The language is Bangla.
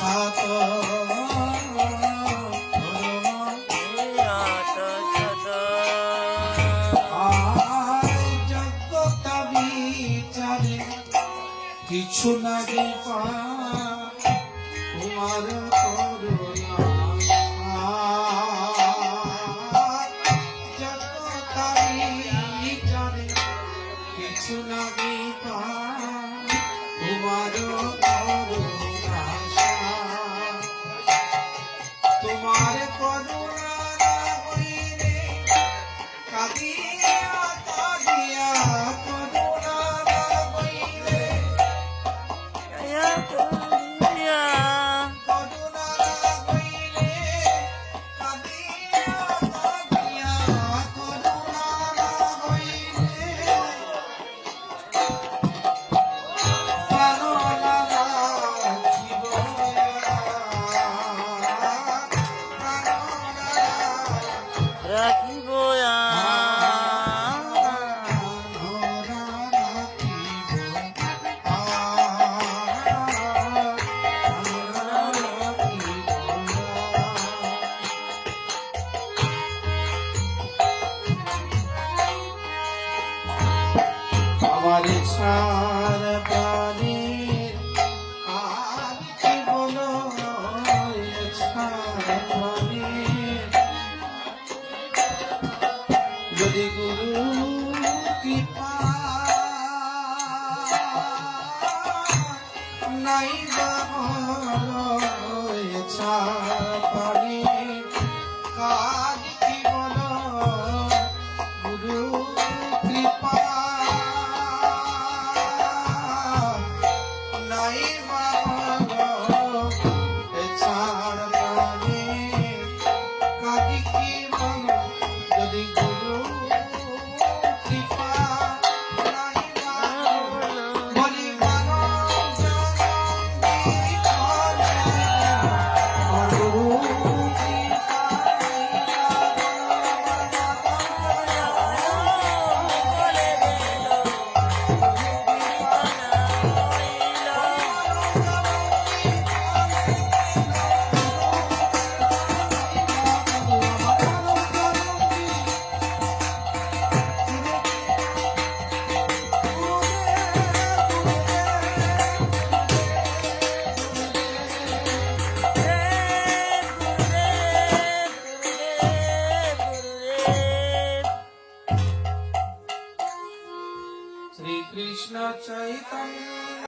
সাত যোগ্যতা বিচারে কিছু না দিবা তোমার করুণা যোগ্যতা বিচারে কিছু না দিবা তোমার করুণা তোমার করুণা হইলে কাঁদিয়া কাঁদিয়া করুণা হইলে করুণা হইলে কাঁদিয়া কাঁদিয়া করুণা হইলে রাখিব আমার ছাড় প্রাণীর আর কি বলো ছাড় প্রাণীর যদি গুরু কৃপা নাই ছাড় প্রাণীর কাজ কি বলো গুরু কৃপা নাই ছাড় প্রাণীর কাজ কি বলো যদি গুরু কৃপা নাই বলি মানব গুরু শ্রী কৃষ্ণ চৈতন্য